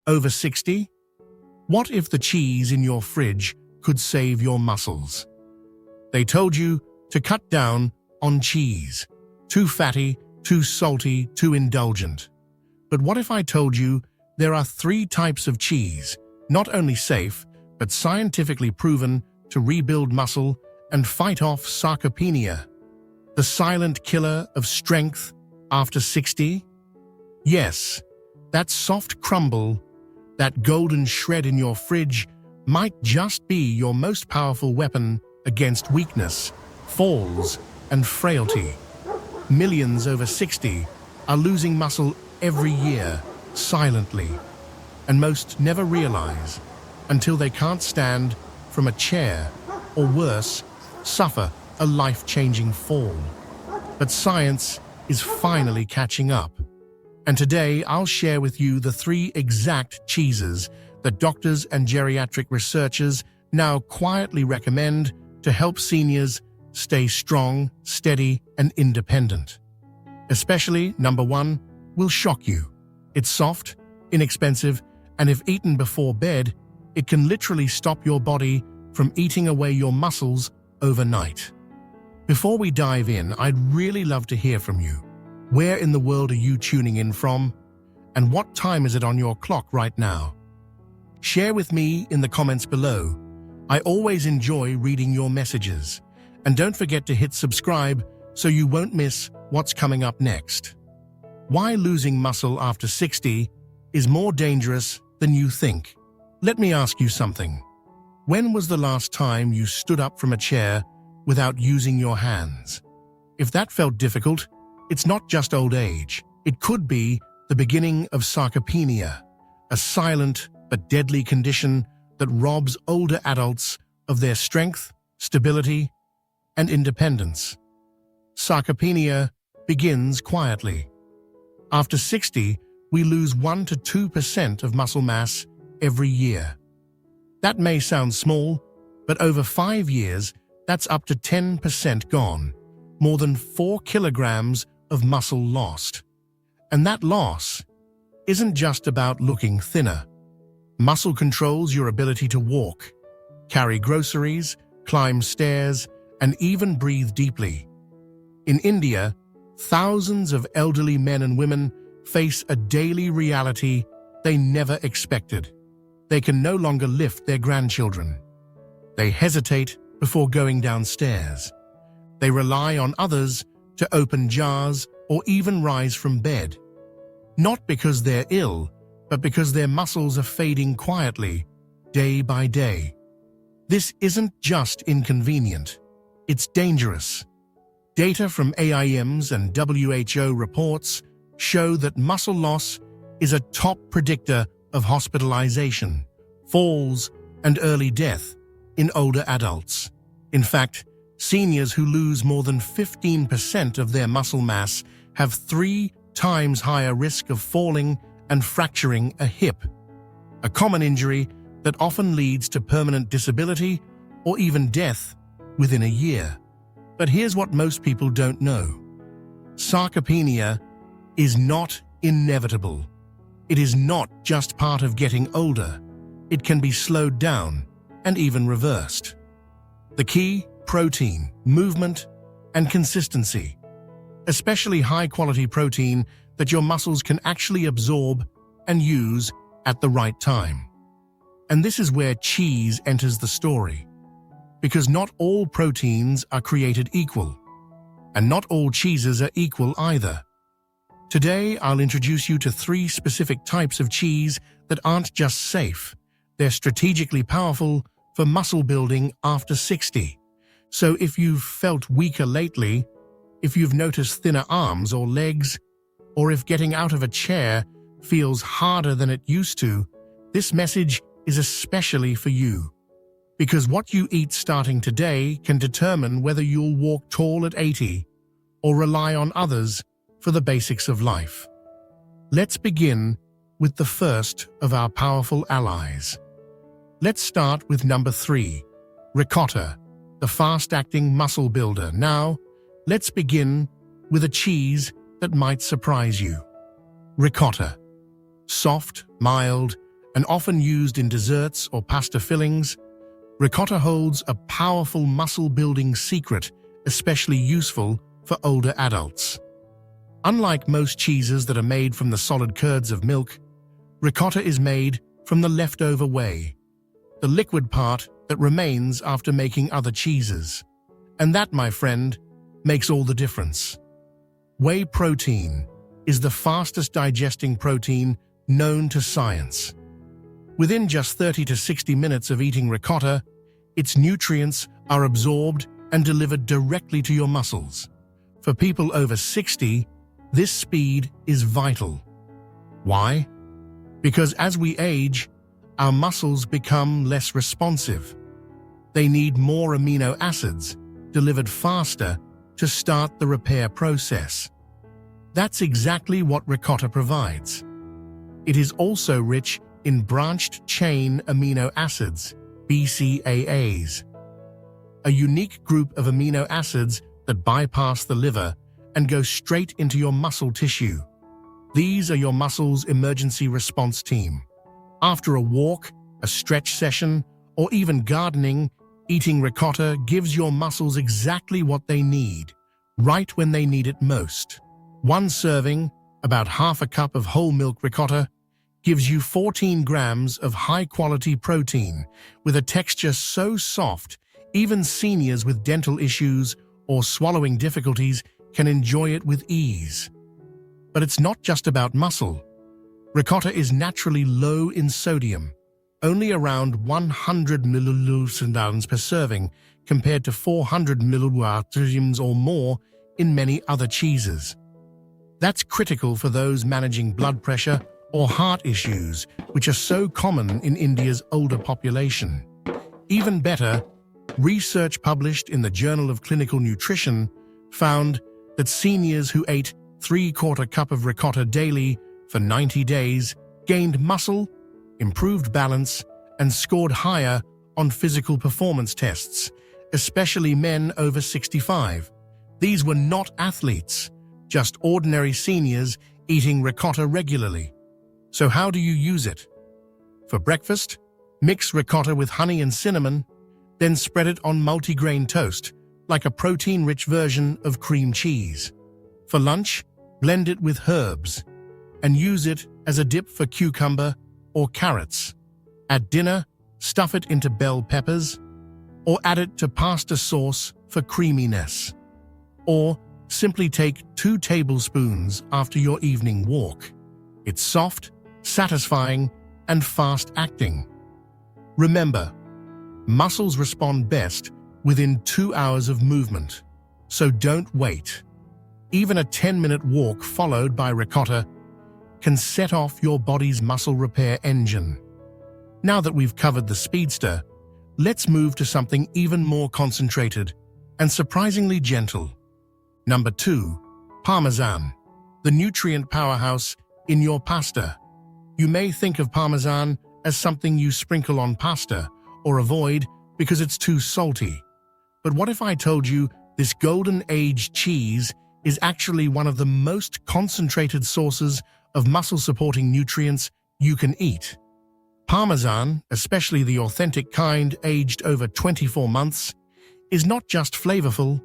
Over 60? What if the cheese in your fridge could save your muscles? They told you to cut down on cheese. Too fatty, too salty, too indulgent. But what if I told you there are 3 types of cheese, not only safe, but scientifically proven to rebuild muscle and fight off sarcopenia, the silent killer of strength after 60? Yes, that soft crumble, that golden shred in your fridge might just be your most powerful weapon against weakness, falls, and frailty. Millions over 60 are losing muscle every year, silently, and most never realize until they can't stand from a chair, or worse, suffer a life-changing fall. But science is finally catching up. And today I'll share with you the 3 exact cheeses that doctors and geriatric researchers now quietly recommend to help seniors stay strong, steady, and independent. Especially number 1 will shock you. It's soft, inexpensive, and if eaten before bed, it can literally stop your body from eating away your muscles overnight. Before we dive in, I'd really love to hear from you. Where in the world are you tuning in from? And what time is it on your clock right now? Share with me in the comments below. I always enjoy reading your messages. And don't forget to hit subscribe so you won't miss what's coming up next. Why losing muscle after 60 is more dangerous than you think. Let me ask you something. When was the last time you stood up from a chair without using your hands? If that felt difficult, it's not just old age. It could be the beginning of sarcopenia, a silent but deadly condition that robs older adults of their strength, stability, and independence. Sarcopenia begins quietly. After 60, we lose 1 to 2% of muscle mass every year. That may sound small, but over 5 years, that's up to 10% gone, more than 4 kilograms of muscle lost. And that loss isn't just about looking thinner. Muscle controls your ability to walk, carry groceries, climb stairs, and even breathe deeply. In India, thousands of elderly men and women face a daily reality they never expected. They can no longer lift their grandchildren. They hesitate before going downstairs. They rely on others to open jars or even rise from bed. Not because they're ill, but because their muscles are fading quietly, day by day. This isn't just inconvenient, it's dangerous. Data from AIMs and WHO reports show that muscle loss is a top predictor of hospitalization, falls, and early death in older adults. In fact, seniors who lose more than 15% of their muscle mass have 3 times higher risk of falling and fracturing a hip, a common injury that often leads to permanent disability or even death within a year. But here's what most people don't know. Sarcopenia is not inevitable. It is not just part of getting older. It can be slowed down and even reversed. The key: protein, movement, and consistency. Especially high-quality protein that your muscles can actually absorb and use at the right time. And this is where cheese enters the story. Because not all proteins are created equal, and not all cheeses are equal either. Today, I'll introduce you to 3 specific types of cheese that aren't just safe, they're strategically powerful for muscle building after 60. So if you've felt weaker lately, if you've noticed thinner arms or legs, or if getting out of a chair feels harder than it used to, this message is especially for you. Because what you eat starting today can determine whether you'll walk tall at 80 or rely on others for the basics of life. Let's begin with the first of our powerful allies. Let's start with number 3, ricotta, the fast-acting muscle builder. Now, let's begin with a cheese that might surprise you. Ricotta. Soft, mild, and often used in desserts or pasta fillings, ricotta holds a powerful muscle-building secret, especially useful for older adults. Unlike most cheeses that are made from the solid curds of milk, ricotta is made from the leftover whey, the liquid part that remains after making other cheeses. And that, my friend, makes all the difference. Whey protein is the fastest digesting protein known to science. Within just 30 to 60 minutes of eating ricotta, its nutrients are absorbed and delivered directly to your muscles. For people over 60, this speed is vital. Why? Because as we age, our muscles become less responsive. They need more amino acids delivered faster to start the repair process. That's exactly what ricotta provides. It is also rich in branched-chain amino acids, BCAAs, a unique group of amino acids that bypass the liver and go straight into your muscle tissue. These are your muscle's emergency response team. After a walk, a stretch session, or even gardening, eating ricotta gives your muscles exactly what they need, right when they need it most. One serving, about half a cup of whole milk ricotta, gives you 14 grams of high-quality protein with a texture so soft, even seniors with dental issues or swallowing difficulties can enjoy it with ease. But it's not just about muscle. Ricotta is naturally low in sodium, only around 100 milliliters per serving compared to 400 milliliters or more in many other cheeses. That's critical for those managing blood pressure or heart issues, which are so common in India's older population. Even better, research published in the Journal of Clinical Nutrition found that seniors who ate 3/4 cup of ricotta daily for 90 days gained muscle, improved balance, and scored higher on physical performance tests, especially men over 65. These were not athletes, just ordinary seniors eating ricotta regularly. So how do you use it? For breakfast, mix ricotta with honey and cinnamon, then spread it on multigrain toast, like a protein-rich version of cream cheese. For lunch, blend it with herbs, and use it as a dip for cucumber or carrots. At dinner, stuff it into bell peppers, or add it to pasta sauce for creaminess. Or simply take 2 tablespoons after your evening walk. It's soft, satisfying, and fast-acting. Remember, muscles respond best within 2 hours of movement, so don't wait. Even a 10-minute walk followed by ricotta can set off your body's muscle repair engine. Now that we've covered the speedster, let's move to something even more concentrated and surprisingly gentle. Number 2, Parmesan, the nutrient powerhouse in your pasta. You may think of Parmesan as something you sprinkle on pasta or avoid because it's too salty. But what if I told you this golden-aged cheese is actually one of the most concentrated sources of muscle-supporting nutrients you can eat? Parmesan, especially the authentic kind aged over 24 months, is not just flavorful,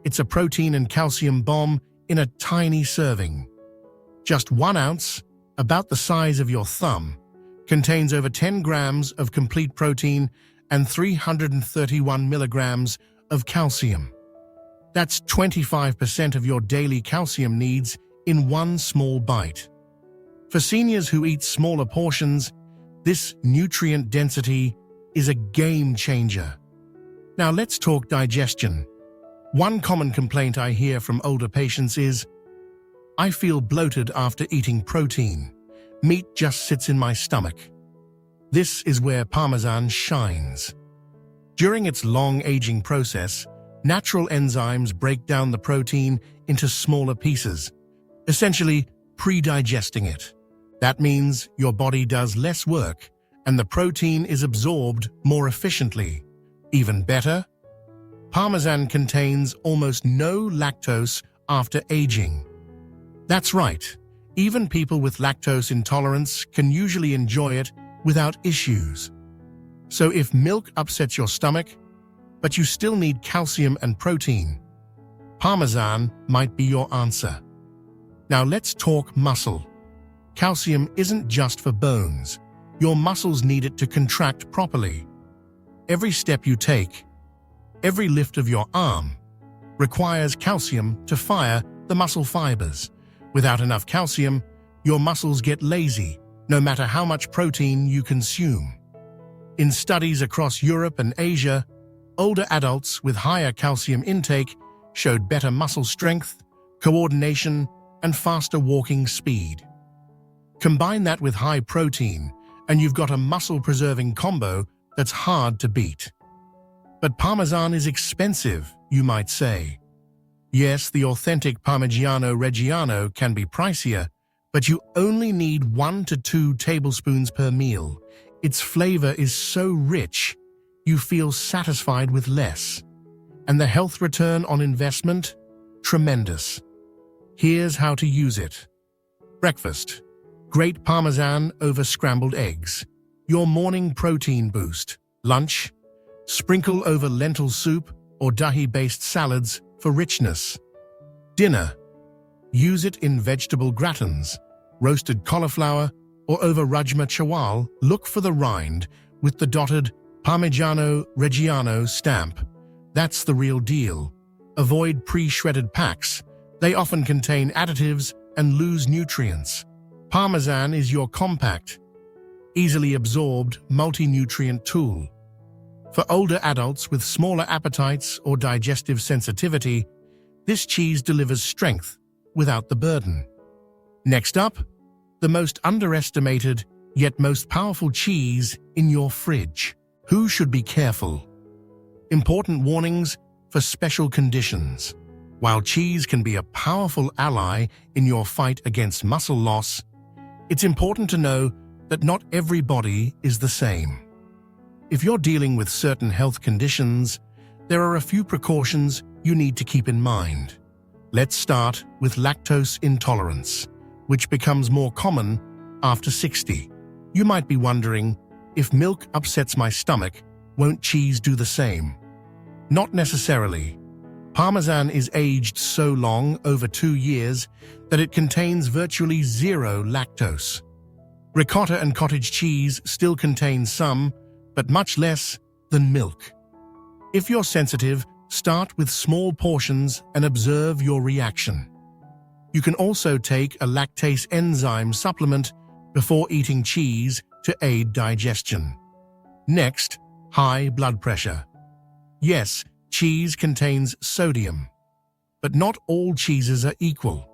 it's a protein and calcium bomb in a tiny serving. Just 1 ounce, about the size of your thumb, contains over 10 grams of complete protein and 331 milligrams of calcium. That's 25% of your daily calcium needs in one small bite. For seniors who eat smaller portions, this nutrient density is a game changer. Now let's talk digestion. One common complaint I hear from older patients is, "I feel bloated after eating protein. Meat just sits in my stomach." This is where Parmesan shines. During its long aging process, natural enzymes break down the protein into smaller pieces, essentially pre-digesting it. That means your body does less work and the protein is absorbed more efficiently. Even better, Parmesan contains almost no lactose after aging. That's right, even people with lactose intolerance can usually enjoy it without issues. So if milk upsets your stomach, but you still need calcium and protein, Parmesan might be your answer. Now let's talk muscle. Calcium isn't just for bones. Your muscles need it to contract properly. Every step you take, every lift of your arm, requires calcium to fire the muscle fibers. Without enough calcium, your muscles get lazy, no matter how much protein you consume. In studies across Europe and Asia, older adults with higher calcium intake showed better muscle strength, coordination, and faster walking speed. Combine that with high protein, and you've got a muscle-preserving combo that's hard to beat. But Parmesan is expensive, you might say. Yes, the authentic Parmigiano Reggiano can be pricier, but you only need 1 to 2 tablespoons per meal. Its flavor is so rich, you feel satisfied with less. And the health return on investment? Tremendous. Here's how to use it. Breakfast. Grate Parmesan over scrambled eggs, your morning protein boost. Lunch. Sprinkle over lentil soup or dahi-based salads for richness. Dinner. Use it in vegetable gratins, roasted cauliflower, or over rajma chawal. Look for the rind with the dotted Parmigiano Reggiano stamp. That's the real deal. Avoid pre-shredded packs. They often contain additives and lose nutrients. Parmesan is your compact, easily absorbed multi-nutrient tool. For older adults with smaller appetites or digestive sensitivity, this cheese delivers strength without the burden. Next up, the most underestimated yet most powerful cheese in your fridge. Who should be careful? Important warnings for special conditions. While cheese can be a powerful ally in your fight against muscle loss, it's important to know that not every body is the same. If you're dealing with certain health conditions, there are a few precautions you need to keep in mind. Let's start with lactose intolerance, which becomes more common after 60. You might be wondering, if milk upsets my stomach, won't cheese do the same? Not necessarily. Parmesan is aged so long, over 2 years, that it contains virtually zero lactose. Ricotta and cottage cheese still contain some, but much less than milk. If you're sensitive, start with small portions and observe your reaction. You can also take a lactase enzyme supplement before eating cheese to aid digestion. Next, high blood pressure. Yes, cheese contains sodium, but not all cheeses are equal.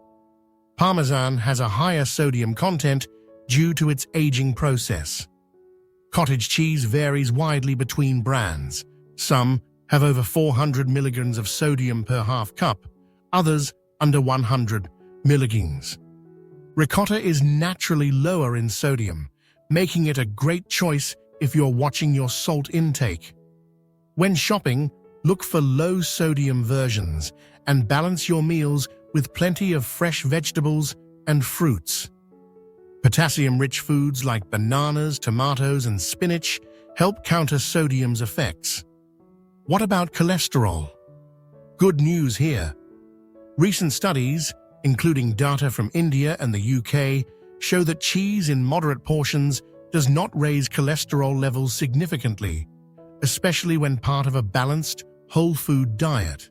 Parmesan has a higher sodium content due to its aging process. Cottage cheese varies widely between brands. Some have over 400 milligrams of sodium per half cup, others under 100 milligrams. Ricotta is naturally lower in sodium, making it a great choice if you're watching your salt intake. When shopping, look for low-sodium versions and balance your meals with plenty of fresh vegetables and fruits. Potassium-rich foods like bananas, tomatoes, and spinach help counter sodium's effects. What about cholesterol? Good news here. Recent studies, including data from India and the UK, show that cheese in moderate portions does not raise cholesterol levels significantly, especially when part of a balanced, whole food diet.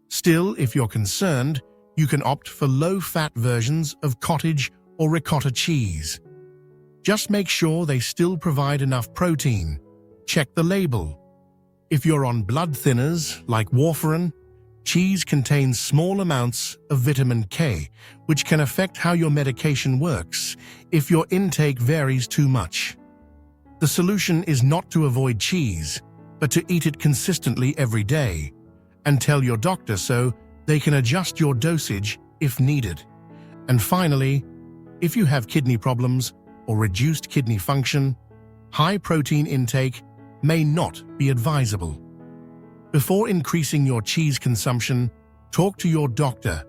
Still, if you're concerned, you can opt for low-fat versions of cottage or ricotta cheese. Just make sure they still provide enough protein. Check the label. If you're on blood thinners like warfarin, cheese contains small amounts of vitamin K, which can affect how your medication works if your intake varies too much. The solution is not to avoid cheese, but to eat it consistently every day, and tell your doctor so they can adjust your dosage if needed. And finally, if you have kidney problems or reduced kidney function, high protein intake may not be advisable. Before increasing your cheese consumption, talk to your doctor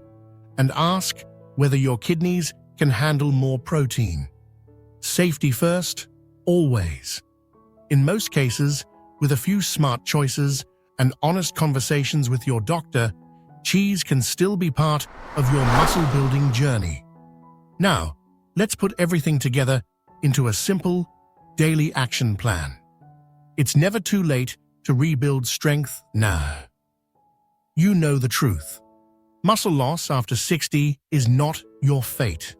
and ask whether your kidneys can handle more protein. Safety first, always. In most cases, with a few smart choices and honest conversations with your doctor, cheese can still be part of your muscle-building journey. Now, let's put everything together into a simple, daily action plan. It's never too late to rebuild strength now. You know the truth. Muscle loss after 60 is not your fate.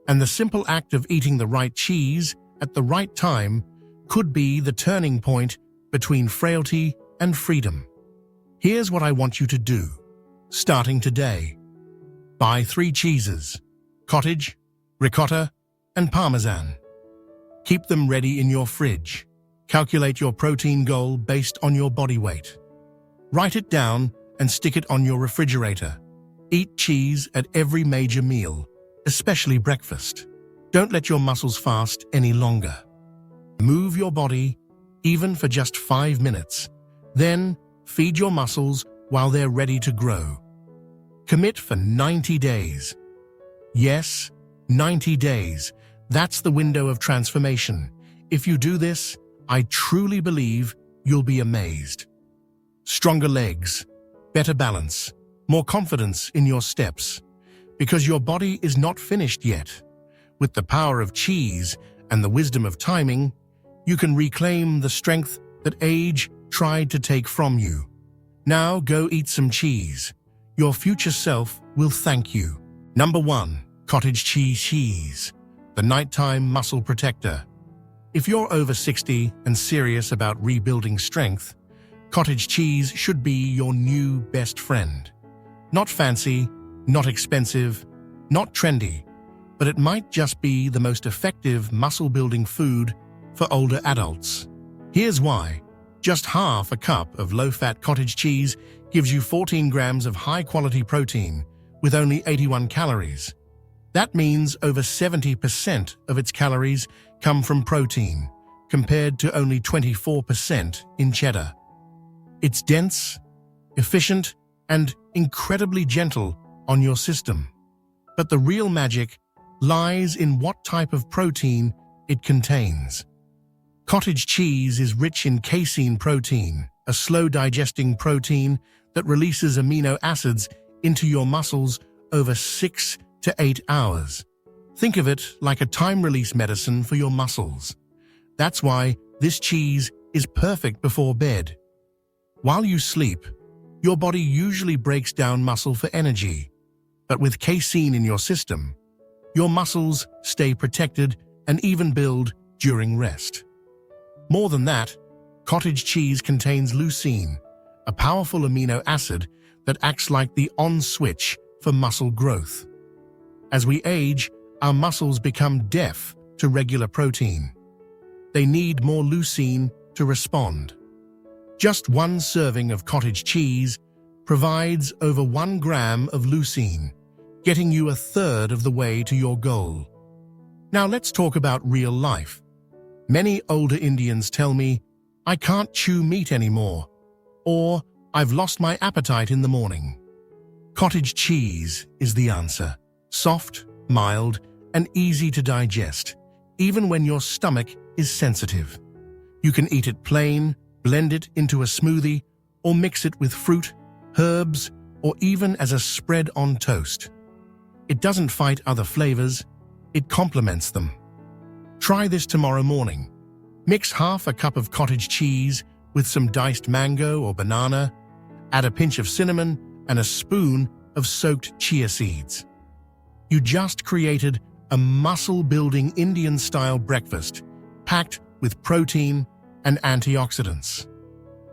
And the simple act of eating the right cheese at the right time could be the turning point between frailty and freedom. Here's what I want you to do, starting today. Buy 3 cheeses: cottage, ricotta, and parmesan. Keep them ready in your fridge. Calculate your protein goal based on your body weight. Write it down and stick it on your refrigerator. Eat cheese at every major meal, especially breakfast. Don't let your muscles fast any longer. Move your body, even for just 5 minutes. Then feed your muscles while they're ready to grow. Commit for 90 days. Yes, 90 days. That's the window of transformation. If you do this, I truly believe you'll be amazed. Stronger legs, better balance, more confidence in your steps. Because your body is not finished yet. With the power of cheese and the wisdom of timing, you can reclaim the strength that age tried to take from you. Now go eat some cheese. Your future self will thank you. Number 1, cottage cheese, the nighttime muscle protector. If you're over 60 and serious about rebuilding strength, cottage cheese should be your new best friend. Not fancy, not expensive, not trendy, but it might just be the most effective muscle-building food for older adults. Here's why. Just half a cup of low-fat cottage cheese gives you 14 grams of high-quality protein with only 81 calories. That means over 70% of its calories come from protein, compared to only 24% in cheddar. It's dense, efficient, and incredibly gentle on your system. But the real magic lies in what type of protein it contains. Cottage cheese is rich in casein protein, a slow-digesting protein that releases amino acids into your muscles over 6 to 8 hours. Think of it like a time-release medicine for your muscles. That's why this cheese is perfect before bed. While you sleep, your body usually breaks down muscle for energy. But with casein in your system, your muscles stay protected and even build during rest. More than that, cottage cheese contains leucine, a powerful amino acid that acts like the on switch for muscle growth. As we age, our muscles become deaf to regular protein. They need more leucine to respond. Just 1 serving of cottage cheese provides over 1 gram of leucine, getting you 1/3 of the way to your goal. Now let's talk about real life. Many older Indians tell me, "I can't chew meat anymore," or "I've lost my appetite in the morning." Cottage cheese is the answer. Soft, mild, and easy to digest, even when your stomach is sensitive. You can eat it plain, blend it into a smoothie, or mix it with fruit, herbs, or even as a spread on toast. It doesn't fight other flavors, it complements them. Try this tomorrow morning. Mix half a cup of cottage cheese with some diced mango or banana, add a pinch of cinnamon and a spoon of soaked chia seeds. You just created a muscle-building Indian-style breakfast packed with protein and antioxidants.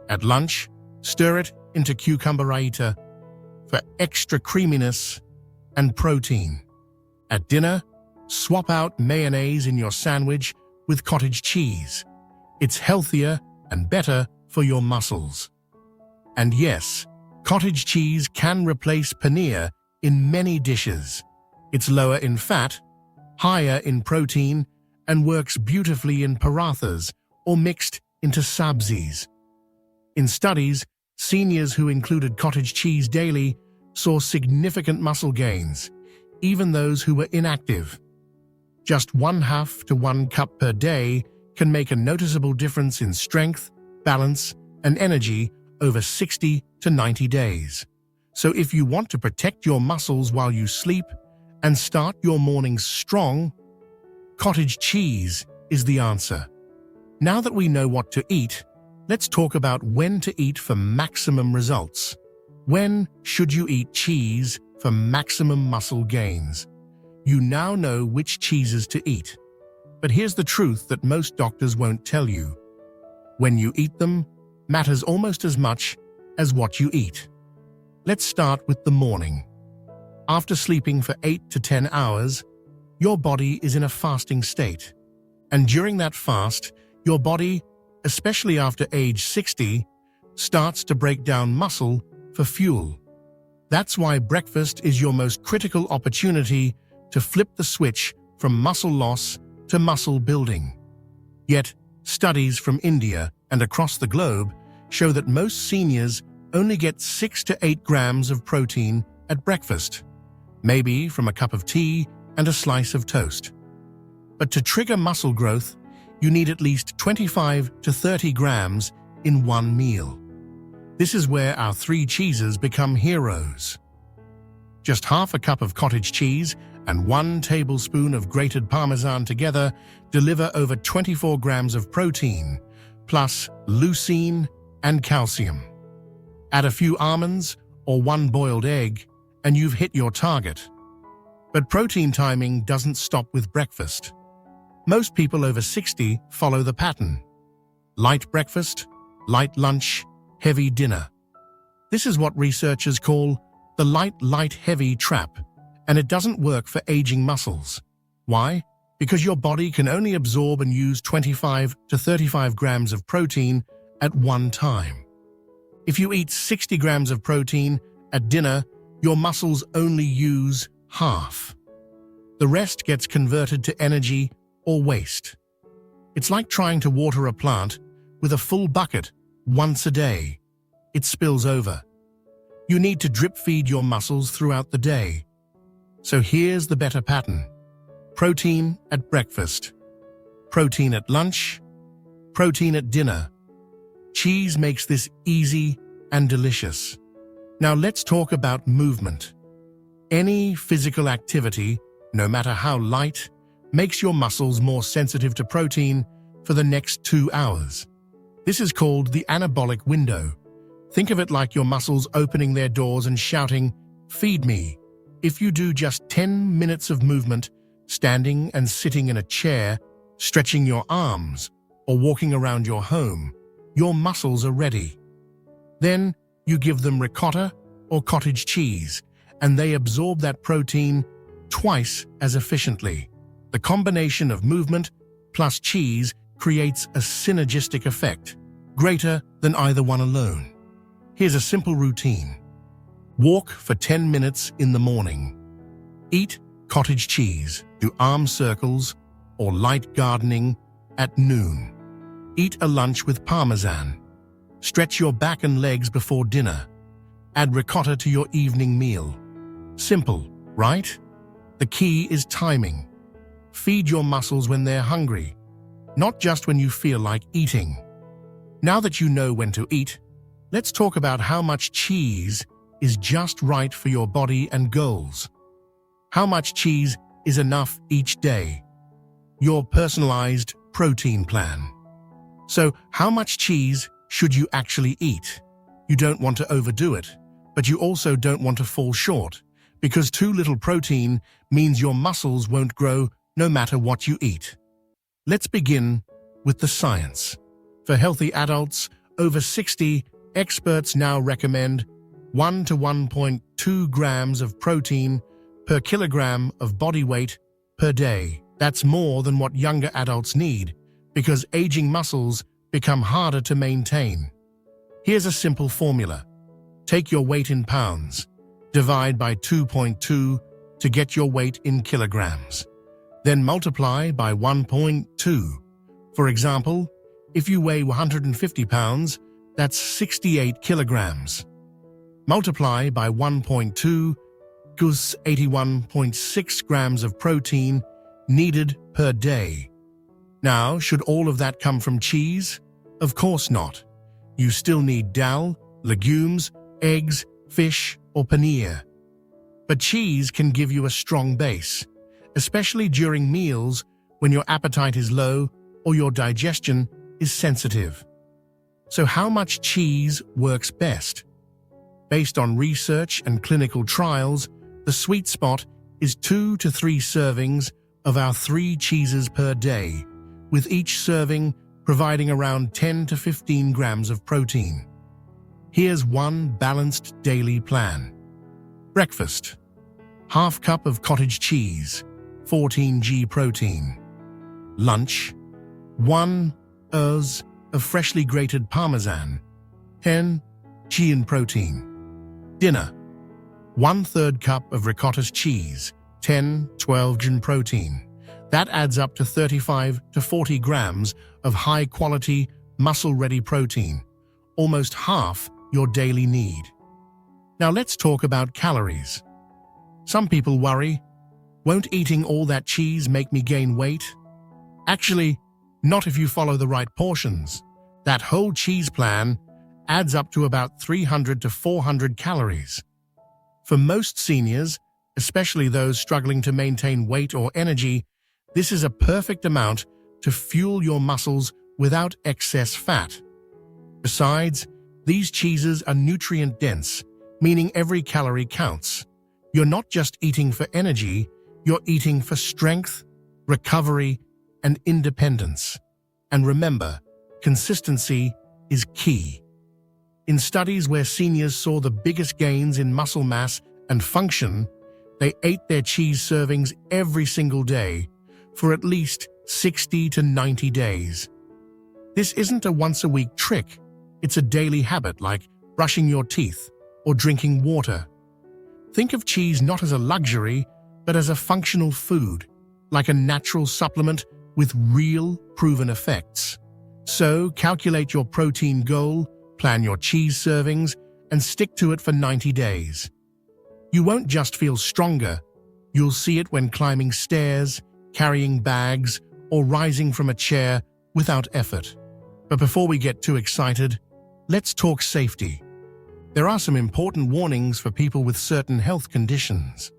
At lunch, stir it into cucumber raita for extra creaminess and protein. At dinner, swap out mayonnaise in your sandwich with cottage cheese. It's healthier and better for your muscles. And yes, cottage cheese can replace paneer in many dishes. It's lower in fat, higher in protein, and works beautifully in parathas or mixed into sabzis. In studies, seniors who included cottage cheese daily saw significant muscle gains, even those who were inactive. Just 1/2 to 1 cup per day can make a noticeable difference in strength, balance, and energy over 60 to 90 days. So if you want to protect your muscles while you sleep and start your mornings strong, cottage cheese is the answer. Now that we know what to eat, let's talk about when to eat for maximum results. When should you eat cheese for maximum muscle gains? You now know which cheeses to eat. But here's the truth that most doctors won't tell you. When you eat them matters almost as much as what you eat. Let's start with the morning. After sleeping for 8 to 10 hours, your body is in a fasting state. And during that fast, your body, especially after age 60, starts to break down muscle for fuel. That's why breakfast is your most critical opportunity to flip the switch from muscle loss to muscle building. Yet, studies from India and across the globe show that most seniors only get 6 to 8 grams of protein at breakfast, maybe from a cup of tea and a slice of toast. But to trigger muscle growth, you need at least 25 to 30 grams in one meal. This is where our 3 cheeses become heroes. Just half a cup of cottage cheese and 1 tablespoon of grated Parmesan together deliver over 24 grams of protein, plus leucine and calcium. Add a few almonds or 1 boiled egg, and you've hit your target. But protein timing doesn't stop with breakfast. Most people over 60 follow the pattern. Light breakfast, light lunch, heavy dinner. This is what researchers call the light-heavy trap, and it doesn't work for aging muscles. Why? Because your body can only absorb and use 25 to 35 grams of protein at one time. If you eat 60 grams of protein at dinner, your muscles only use half. The rest gets converted to energy or waste. It's like trying to water a plant with a full bucket once a day. It spills over. You need to drip feed your muscles throughout the day. So here's the better pattern. Protein at breakfast, protein at lunch, protein at dinner. Cheese makes this easy and delicious. Now let's talk about movement. Any physical activity, no matter how light, makes your muscles more sensitive to protein for the next 2 hours. This is called the anabolic window. Think of it like your muscles opening their doors and shouting, "Feed me." If you do just 10 minutes of movement, standing and sitting in a chair, stretching your arms, or walking around your home, your muscles are ready. Then you give them ricotta or cottage cheese, and they absorb that protein twice as efficiently. The combination of movement plus cheese creates a synergistic effect, greater than either one alone. Here's a simple routine. Walk for 10 minutes in the morning. Eat cottage cheese, do arm circles or light gardening at noon. Eat a lunch with Parmesan. Stretch your back and legs before dinner. Add ricotta to your evening meal. Simple, right? The key is timing. Feed your muscles when they're hungry, not just when you feel like eating. Now that you know when to eat, let's talk about how much cheese is just right for your body and goals. How much cheese is enough each day? Your personalized protein plan. So, how much cheese should you actually eat? You don't want to overdo it, but you also don't want to fall short, because too little protein means your muscles won't grow no matter what you eat. Let's begin with the science. For healthy adults over 60, experts now recommend 1 to 1.2 grams of protein per kilogram of body weight per day. That's more than what younger adults need, because aging muscles become harder to maintain. Here's a simple formula. Take your weight in pounds, divide by 2.2 to get your weight in kilograms. Then multiply by 1.2. For example, if you weigh 150 pounds, that's 68 kilograms. Multiply by 1.2 equals 81.6 grams of protein needed per day. Now, should all of that come from cheese? Of course not. You still need dal, legumes, eggs, fish, or paneer. But cheese can give you a strong base, especially during meals when your appetite is low or your digestion is sensitive. So how much cheese works best? Based on research and clinical trials, the sweet spot is 2 to 3 servings of our 3 cheeses per day, with each serving providing around 10 to 15 grams of protein. Here's one balanced daily plan. Breakfast: half cup of cottage cheese, 14g protein. Lunch: 1 oz of freshly grated parmesan, 10g in protein. Dinner: 1/3 cup of ricotta cheese, 10-12g in protein. That adds up to 35 to 40 grams of high-quality, muscle-ready protein, almost half your daily need. Now let's talk about calories. Some people worry, won't eating all that cheese make me gain weight? Actually, not if you follow the right portions. That whole cheese plan adds up to about 300 to 400 calories. For most seniors, especially those struggling to maintain weight or energy, this is a perfect amount to fuel your muscles without excess fat. Besides, these cheeses are nutrient-dense, meaning every calorie counts. You're not just eating for energy, you're eating for strength, recovery, and independence. And remember, consistency is key. In studies where seniors saw the biggest gains in muscle mass and function, they ate their cheese servings every single day for at least 60 to 90 days. This isn't a once-a-week trick. It's a daily habit like brushing your teeth or drinking water. Think of cheese not as a luxury, but as a functional food, like a natural supplement with real, proven effects. So, calculate your protein goal, plan your cheese servings, and stick to it for 90 days. You won't just feel stronger, you'll see it when climbing stairs, carrying bags, or rising from a chair without effort. But before we get too excited, let's talk safety. There are some important warnings for people with certain health conditions.